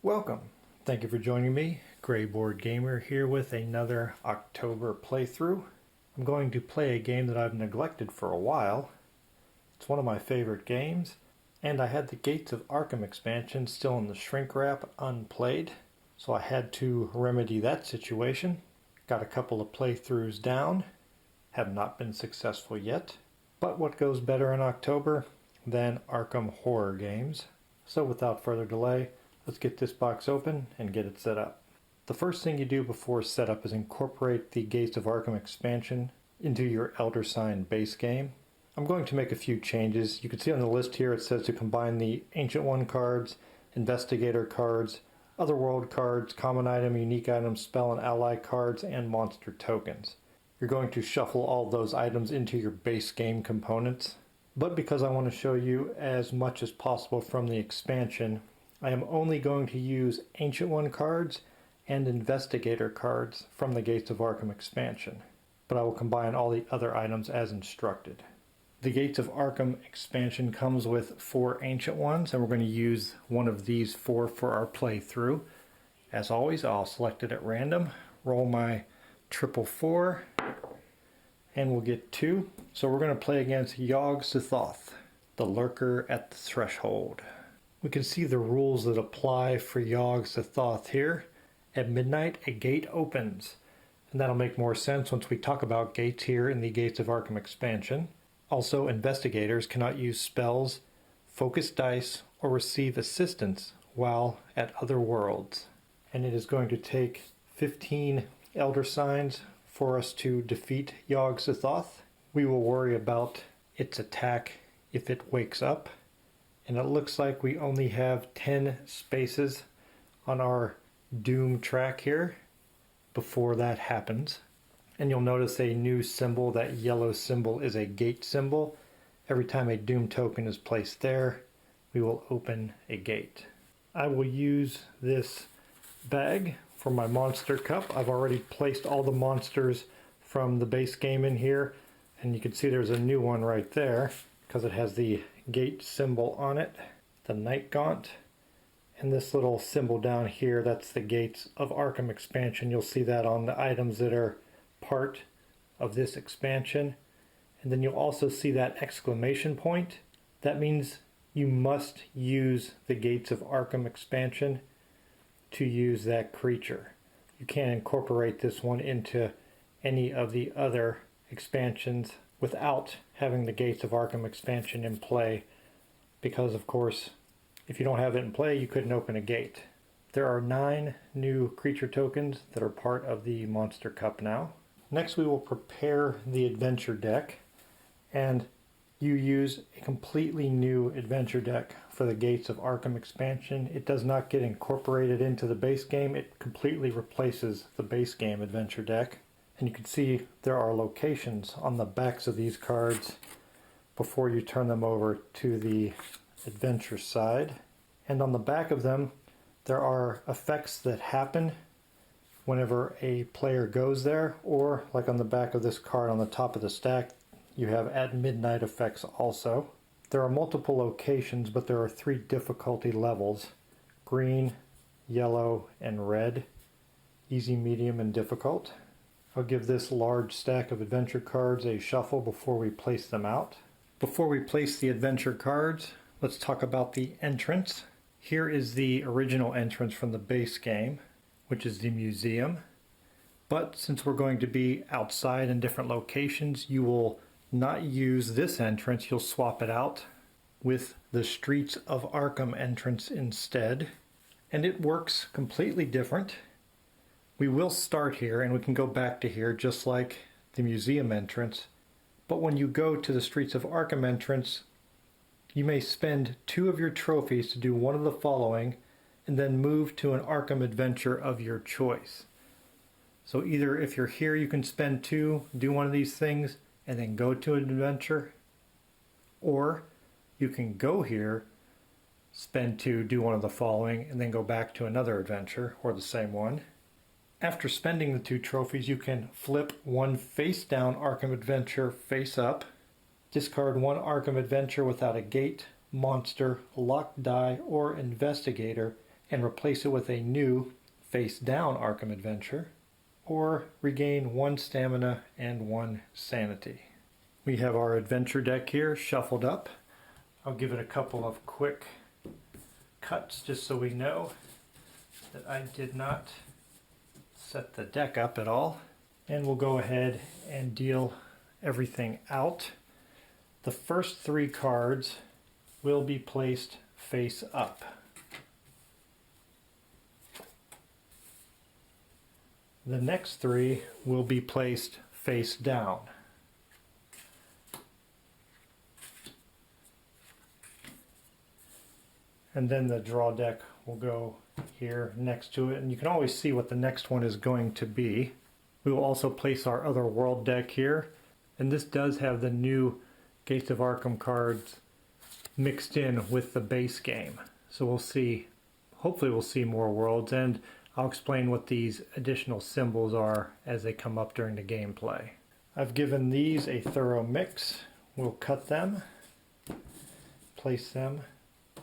Welcome! Thank you for joining me, grayboardgamer, here with another October playthrough. I'm going to play a game that I've neglected for a while. It's one of my favorite games, and I had the Gates of Arkham expansion still in the shrink wrap unplayed, so I had to remedy that situation. Got a couple of playthroughs down, have not been successful yet, but what goes better in October than Arkham horror games? So without further delay, let's get this box open and get it set up. The first thing you do before setup is incorporate the Gates of Arkham expansion into your Elder Sign base game. I'm going to make a few changes. You can see on the list here it says to combine the Ancient One cards, Investigator cards, Otherworld cards, Common Item, Unique Item, Spell and Ally cards, and Monster tokens. You're going to shuffle all those items into your base game components. But because I want to show you as much as possible from the expansion, I am only going to use Ancient One cards and Investigator cards from the Gates of Arkham expansion, but I will combine all the other items as instructed. The Gates of Arkham expansion comes with 4 Ancient Ones, and we're going to use one of these 4 for our playthrough. As always, I'll select it at random, roll my 444, and we'll get 2. So we're going to play against Yogg-Sothoth, the Lurker at the Threshold. We can see the rules that apply for Yogg-Sothoth here. At midnight, a gate opens, and that'll make more sense once we talk about gates here in the Gates of Arkham expansion. Also, investigators cannot use spells, focus dice, or receive assistance while at other worlds. And it is going to take 15 Elder Signs for us to defeat Yogg-Sothoth. We will worry about its attack if it wakes up. And it looks like we only have 10 spaces on our Doom track here before that happens. And you'll notice a new symbol. That yellow symbol is a gate symbol. Every time a Doom token is placed there, we will open a gate. I will use this bag for my monster cup. I've already placed all the monsters from the base game in here, and you can see there's a new one right there because it has the gate symbol on it, the Night Gaunt, and this little symbol down here, that's the Gates of Arkham expansion. You'll see that on the items that are part of this expansion. And then you'll also see that exclamation point. That means you must use the Gates of Arkham expansion to use that creature. You can't incorporate this one into any of the other expansions without having the Gates of Arkham expansion in play, because of course if you don't have it in play you couldn't open a gate. There are 9 new creature tokens that are part of the Monster Cup now. Next we will prepare the adventure deck, and you use a completely new adventure deck for the Gates of Arkham expansion. It does not get incorporated into the base game, it completely replaces the base game adventure deck. And you can see there are locations on the backs of these cards before you turn them over to the adventure side. And on the back of them, there are effects that happen whenever a player goes there, or like on the back of this card on the top of the stack, you have at midnight effects also. There are multiple locations, but there are 3 difficulty levels: green, yellow, and red. Easy, medium, and difficult. I'll give this large stack of adventure cards a shuffle before we place them out. Before we place the adventure cards, let's talk about the entrance. Here is the original entrance from the base game, which is the museum. But since we're going to be outside in different locations, you will not use this entrance. You'll swap it out with the Streets of Arkham entrance instead. And it works completely different. We will start here and we can go back to here just like the museum entrance. But when you go to the Streets of Arkham entrance, you may spend 2 of your trophies to do one of the following, and then move to an Arkham adventure of your choice. So either if you're here you can spend 2, do one of these things, and then go to an adventure, or you can go here, spend 2, do one of the following, and then go back to another adventure, or the same one. After spending the 2 trophies, you can flip 1 face down Arkham adventure face up, discard 1 Arkham adventure without a gate, monster, locked die, or investigator, and replace it with a new face-down Arkham adventure, or regain 1 stamina and 1 sanity. We have our adventure deck here shuffled up. I'll give it a couple of quick cuts just so we know that I did not set the deck up at all. And we'll go ahead and deal everything out. The first 3 cards will be placed face up. The next 3 will be placed face down. And then the draw deck will go here next to it, and you can always see what the next one is going to be. We will also place our other world deck here, and this does have the new Gates of Arkham cards mixed in with the base game. So we'll see, hopefully we'll see more worlds, and I'll explain what these additional symbols are as they come up during the gameplay. I've given these a thorough mix. We'll cut them, place them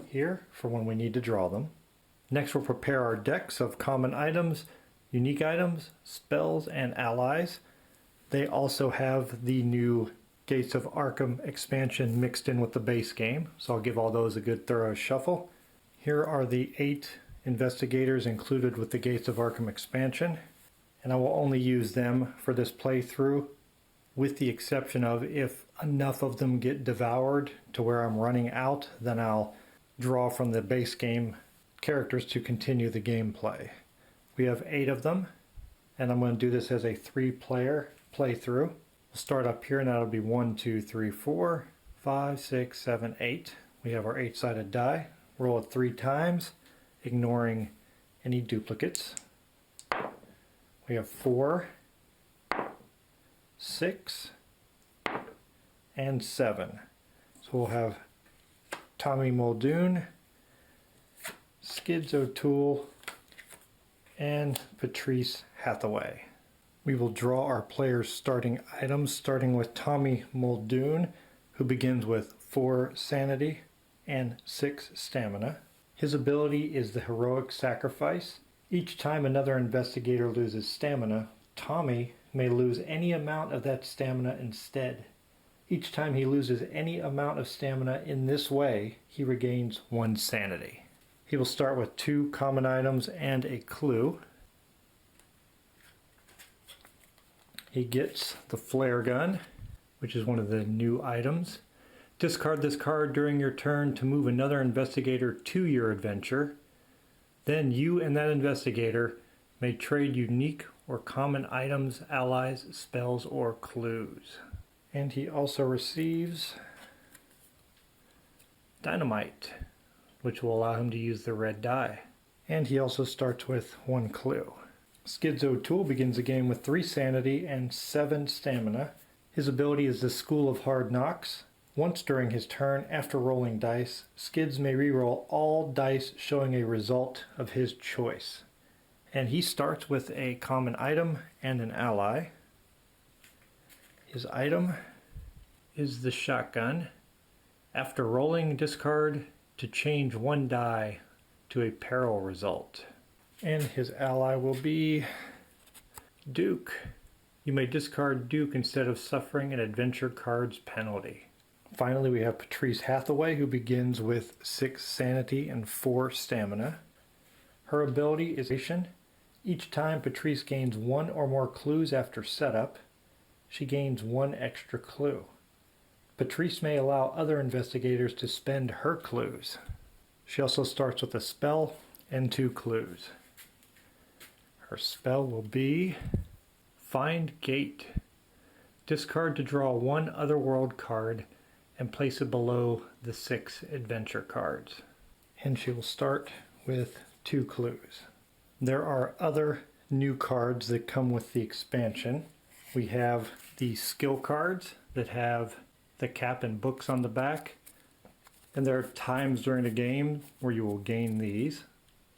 here for when we need to draw them. Next we'll prepare our decks of common items, unique items, spells, and allies. They also have the new Gates of Arkham expansion mixed in with the base game, so I'll give all those a good thorough shuffle. Here are the 8 investigators included with the Gates of Arkham expansion, and I will only use them for this playthrough, with the exception of if enough of them get devoured to where I'm running out, then I'll draw from the base game characters to continue the gameplay. We have 8 of them, and I'm going to do this as a 3-player playthrough. We'll start up here, and that'll be 1, 2, 3, 4, 5, 6, 7, 8. We have our 8-sided die. Roll it 3 times, ignoring any duplicates. We have 4, 6, and 7. So we'll have Tommy Muldoon, Skids O'Toole, and Patrice Hathaway. We will draw our players' starting items, starting with Tommy Muldoon, who begins with 4 sanity and 6 stamina. His ability is the Heroic Sacrifice. Each time another investigator loses stamina, Tommy may lose any amount of that stamina instead. Each time he loses any amount of stamina in this way, he regains 1 sanity. He will start with 2 common items and a clue. He gets the flare gun, which is one of the new items. Discard this card during your turn to move another investigator to your adventure. Then you and that investigator may trade unique or common items, allies, spells, or clues. And he also receives dynamite, which will allow him to use the red die. And he also starts with 1 clue. Skids O'Toole begins the game with 3 sanity and 7 stamina. His ability is the School of Hard Knocks. Once during his turn, after rolling dice, Skids may reroll all dice showing a result of his choice. And he starts with a common item and an ally. His item is the shotgun. After rolling, discard to change 1 die to a peril result. And his ally will be Duke. You may discard Duke instead of suffering an adventure card's penalty. Finally, we have Patrice Hathaway, who begins with 6 sanity and 4 stamina. Her ability is Action. Each time Patrice gains 1 or more clues after setup, she gains 1 extra clue. Patrice may allow other investigators to spend her clues. She also starts with a spell and 2 clues. Her spell will be Find Gate. Discard to draw 1 Otherworld card and place it below the 6 adventure cards. And she will start with 2 clues. There are other new cards that come with the expansion. We have the skill cards that have the cap and books on the back. And there are times during the game where you will gain these.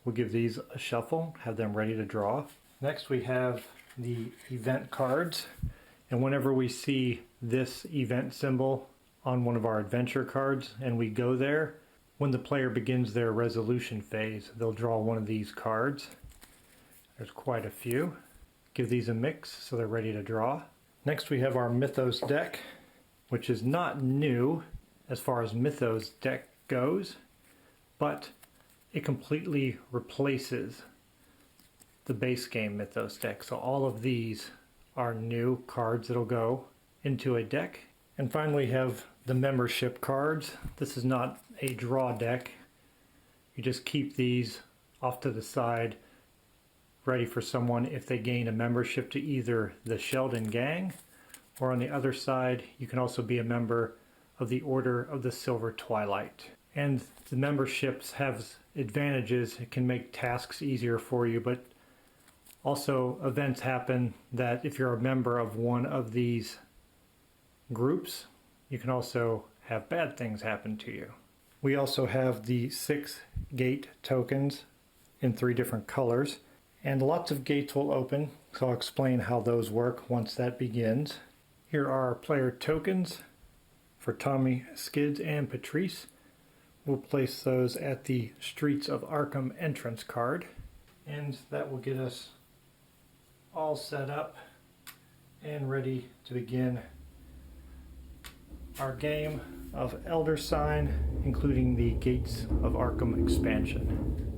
We'll give these a shuffle, have them ready to draw. Next we have the event cards. And whenever we see this event symbol on one of our adventure cards and we go there, when the player begins their resolution phase, they'll draw one of these cards. There's quite a few. Give these a mix so they're ready to draw. Next we have our Mythos deck, which is not new as far as Mythos deck goes, but it completely replaces the base game Mythos deck. So all of these are new cards that'll go into a deck. And finally we have the membership cards. This is not a draw deck. You just keep these off to the side, ready for someone if they gain a membership to either the Sheldon Gang, or on the other side you can also be a member of the Order of the Silver Twilight. And the memberships have advantages. It can make tasks easier for you, but also events happen that if you're a member of one of these groups, you can also have bad things happen to you. We also have the 6 gate tokens in 3 different colors, and lots of gates will open, so I'll explain how those work once that begins. Here are our player tokens for Tommy, Skids, and Patrice. We'll place those at the Streets of Arkham entrance card, and that will get us all set up and ready to begin our game of Elder Sign, including the Gates of Arkham expansion.